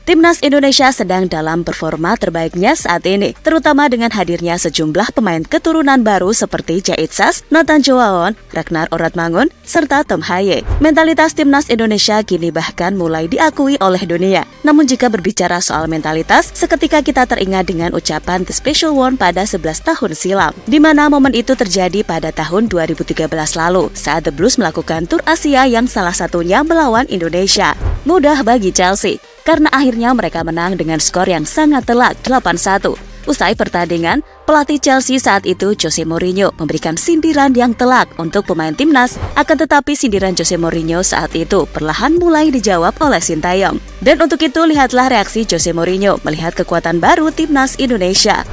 Timnas Indonesia sedang dalam performa terbaiknya saat ini, terutama dengan hadirnya sejumlah pemain keturunan baru seperti Jait Sas, Nathan Choaon, Ragnar Oratmangun, serta Tom Haye. Mentalitas Timnas Indonesia kini bahkan mulai diakui oleh dunia. Namun jika berbicara soal mentalitas, seketika kita teringat dengan ucapan The Special One pada 11 tahun silam, di mana momen itu terjadi pada tahun 2013 lalu, saat The Blues melakukan tur Asia yang salah satunya melawan Indonesia. Mudah bagi Chelsea, karena akhirnya mereka menang dengan skor yang sangat telak 8-1. Usai pertandingan, pelatih Chelsea saat itu Jose Mourinho memberikan sindiran yang telak untuk pemain timnas, akan tetapi sindiran Jose Mourinho saat itu perlahan mulai dijawab oleh Sintayong. Dan untuk itu lihatlah reaksi Jose Mourinho melihat kekuatan baru timnas Indonesia.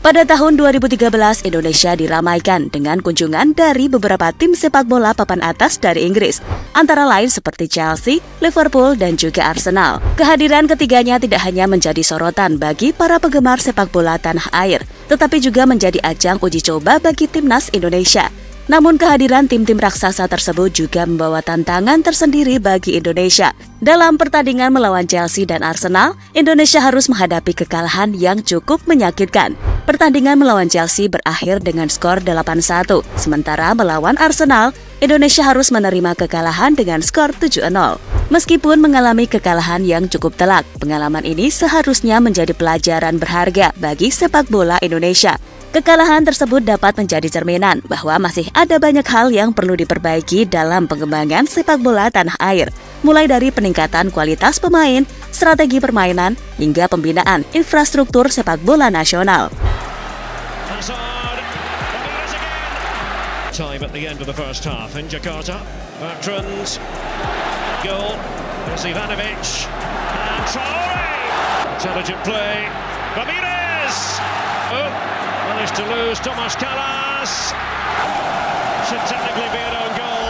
Pada tahun 2013, Indonesia diramaikan dengan kunjungan dari beberapa tim sepak bola papan atas dari Inggris, antara lain seperti Chelsea, Liverpool, dan juga Arsenal. Kehadiran ketiganya tidak hanya menjadi sorotan bagi para penggemar sepak bola tanah air, tetapi juga menjadi ajang uji coba bagi timnas Indonesia. Namun kehadiran tim-tim raksasa tersebut juga membawa tantangan tersendiri bagi Indonesia. Dalam pertandingan melawan Chelsea dan Arsenal, Indonesia harus menghadapi kekalahan yang cukup menyakitkan. Pertandingan melawan Chelsea berakhir dengan skor 8-1, sementara melawan Arsenal, Indonesia harus menerima kekalahan dengan skor 7-0. Meskipun mengalami kekalahan yang cukup telak, pengalaman ini seharusnya menjadi pelajaran berharga bagi sepak bola Indonesia. Kekalahan tersebut dapat menjadi cerminan bahwa masih ada banyak hal yang perlu diperbaiki dalam pengembangan sepak bola tanah air, mulai dari peningkatan kualitas pemain, strategi permainan, hingga pembinaan infrastruktur sepak bola nasional. Time at the end of the first half in Jakarta. Bertrand, goal, there's Ivanovic, and Traore. Intelligent play, Ramirez. Oh. Managed to lose Thomas Kalas. Should technically be an own goal.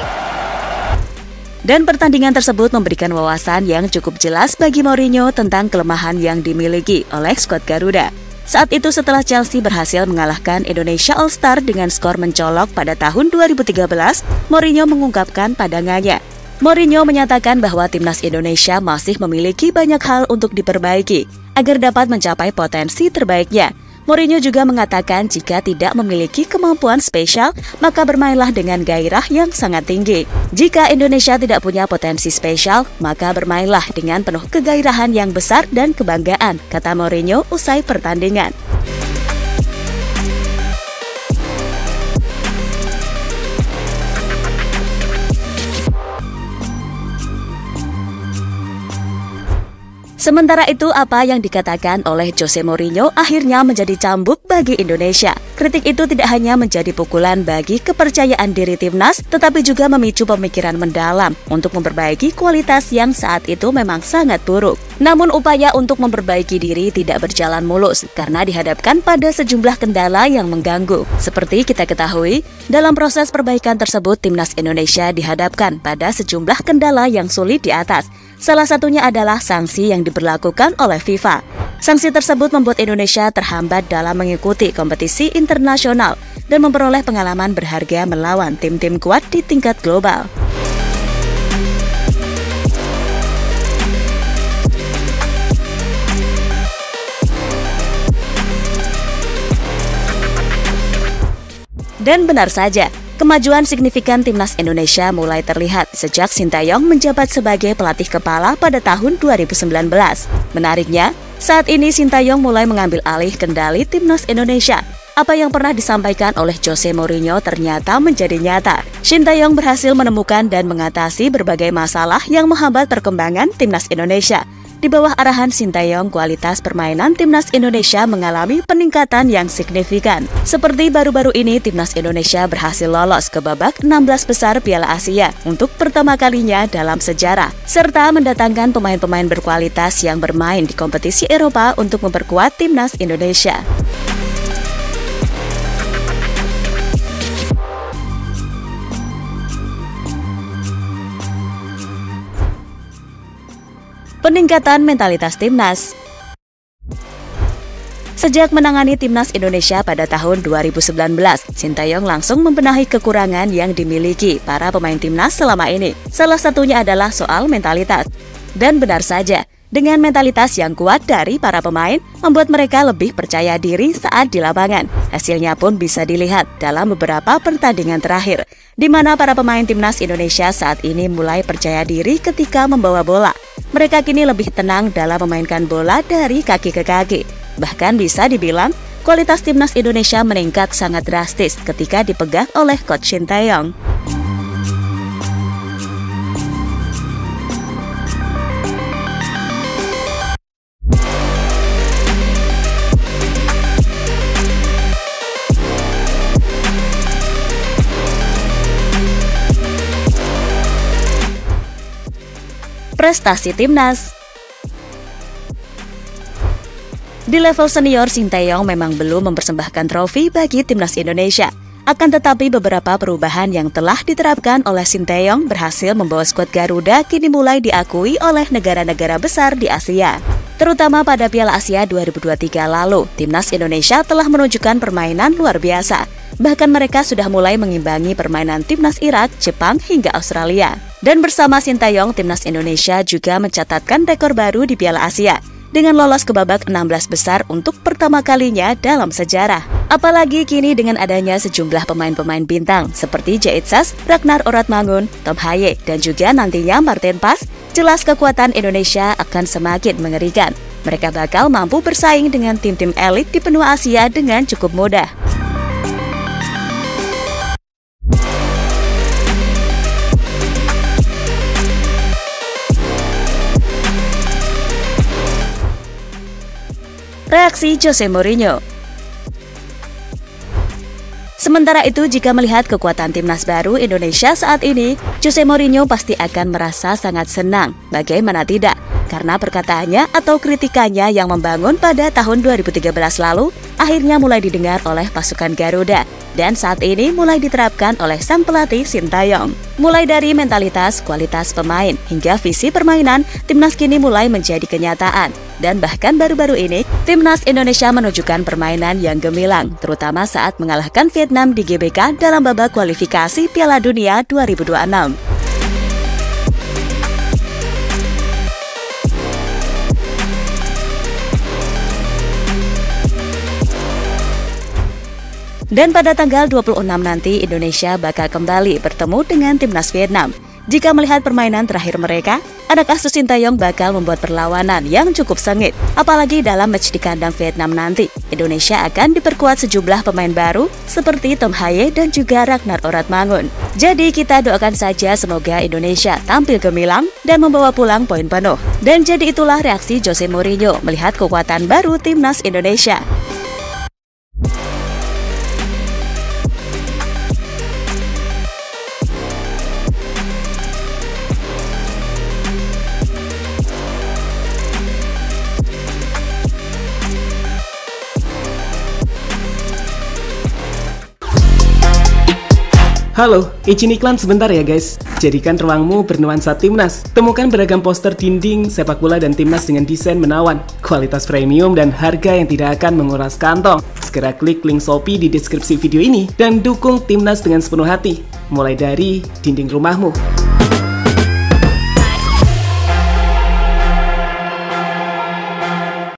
Dan pertandingan tersebut memberikan wawasan yang cukup jelas bagi Mourinho tentang kelemahan yang dimiliki oleh skuad Garuda. Saat itu setelah Chelsea berhasil mengalahkan Indonesia All-Star dengan skor mencolok pada tahun 2013, Mourinho mengungkapkan pandangannya. Mourinho menyatakan bahwa timnas Indonesia masih memiliki banyak hal untuk diperbaiki agar dapat mencapai potensi terbaiknya. Mourinho juga mengatakan jika tidak memiliki kemampuan spesial, maka bermainlah dengan gairah yang sangat tinggi. Jika Indonesia tidak punya potensi spesial, maka bermainlah dengan penuh kegairahan yang besar dan kebanggaan, kata Mourinho usai pertandingan. Sementara itu, apa yang dikatakan oleh Jose Mourinho akhirnya menjadi cambuk bagi Indonesia. Kritik itu tidak hanya menjadi pukulan bagi kepercayaan diri timnas, tetapi juga memicu pemikiran mendalam untuk memperbaiki kualitas yang saat itu memang sangat buruk. Namun upaya untuk memperbaiki diri tidak berjalan mulus karena dihadapkan pada sejumlah kendala yang mengganggu. Seperti kita ketahui, dalam proses perbaikan tersebut timnas Indonesia dihadapkan pada sejumlah kendala yang sulit di atas. Salah satunya adalah sanksi yang diberlakukan oleh FIFA. Sanksi tersebut membuat Indonesia terhambat dalam mengikuti kompetisi internasional dan memperoleh pengalaman berharga melawan tim-tim kuat di tingkat global. Dan benar saja, kemajuan signifikan timnas Indonesia mulai terlihat sejak Sintayong menjabat sebagai pelatih kepala pada tahun 2019. Menariknya, saat ini Sintayong mulai mengambil alih kendali timnas Indonesia. Apa yang pernah disampaikan oleh Jose Mourinho ternyata menjadi nyata. Sintayong berhasil menemukan dan mengatasi berbagai masalah yang menghambat perkembangan timnas Indonesia. Di bawah arahan Sintayong, kualitas permainan timnas Indonesia mengalami peningkatan yang signifikan. Seperti baru-baru ini, timnas Indonesia berhasil lolos ke babak 16 besar Piala Asia untuk pertama kalinya dalam sejarah, serta mendatangkan pemain-pemain berkualitas yang bermain di kompetisi Eropa untuk memperkuat timnas Indonesia. Peningkatan mentalitas timnas. Sejak menangani timnas Indonesia pada tahun 2019, Sinteyong langsung membenahi kekurangan yang dimiliki para pemain timnas selama ini. Salah satunya adalah soal mentalitas. Dan benar saja, dengan mentalitas yang kuat dari para pemain, membuat mereka lebih percaya diri saat di lapangan. Hasilnya pun bisa dilihat dalam beberapa pertandingan terakhir, di mana para pemain timnas Indonesia saat ini mulai percaya diri ketika membawa bola. Mereka kini lebih tenang dalam memainkan bola dari kaki ke kaki. Bahkan bisa dibilang, kualitas timnas Indonesia meningkat sangat drastis ketika dipegang oleh Coach Sinteyong. Prestasi timnas. Di level senior, Sinteyong memang belum mempersembahkan trofi bagi timnas Indonesia. Akan tetapi beberapa perubahan yang telah diterapkan oleh Sinteyong berhasil membawa skuad Garuda kini mulai diakui oleh negara-negara besar di Asia. Terutama pada Piala Asia 2023 lalu, timnas Indonesia telah menunjukkan permainan luar biasa. Bahkan mereka sudah mulai mengimbangi permainan timnas Irak, Jepang, hingga Australia. Dan bersama Sinteyong, timnas Indonesia juga mencatatkan rekor baru di Piala Asia, dengan lolos ke babak 16 besar untuk pertama kalinya dalam sejarah. Apalagi kini dengan adanya sejumlah pemain-pemain bintang seperti Jaitsas, Ragnar Oratmangun, Tom Haye, dan juga nantinya Martin Pas, jelas kekuatan Indonesia akan semakin mengerikan. Mereka bakal mampu bersaing dengan tim-tim elit di benua Asia dengan cukup mudah. Reaksi Jose Mourinho. Sementara itu, jika melihat kekuatan timnas baru Indonesia saat ini, Jose Mourinho pasti akan merasa sangat senang. Bagaimana tidak? Karena perkataannya atau kritikannya yang membangun pada tahun 2013 lalu akhirnya mulai didengar oleh pasukan Garuda. Dan saat ini mulai diterapkan oleh sang pelatih Sinteyong. Mulai dari mentalitas, kualitas pemain, hingga visi permainan, timnas kini mulai menjadi kenyataan. Dan bahkan baru-baru ini, timnas Indonesia menunjukkan permainan yang gemilang, terutama saat mengalahkan Vietnam di GBK dalam babak kualifikasi Piala Dunia 2026. Dan pada tanggal 26 nanti Indonesia bakal kembali bertemu dengan timnas Vietnam. Jika melihat permainan terakhir mereka, anak asuh Sinteyong bakal membuat perlawanan yang cukup sengit. Apalagi dalam match di kandang Vietnam nanti, Indonesia akan diperkuat sejumlah pemain baru seperti Tom Haye dan juga Ragnar Oratmangun. Jadi kita doakan saja semoga Indonesia tampil gemilang dan membawa pulang poin penuh. Dan jadi itulah reaksi Jose Mourinho melihat kekuatan baru timnas Indonesia. Halo, izin iklan sebentar ya guys. Jadikan ruangmu bernuansa timnas. Temukan beragam poster dinding, sepak bola dan timnas dengan desain menawan, kualitas premium dan harga yang tidak akan menguras kantong. Segera klik link Shopee di deskripsi video ini dan dukung timnas dengan sepenuh hati. Mulai dari dinding rumahmu.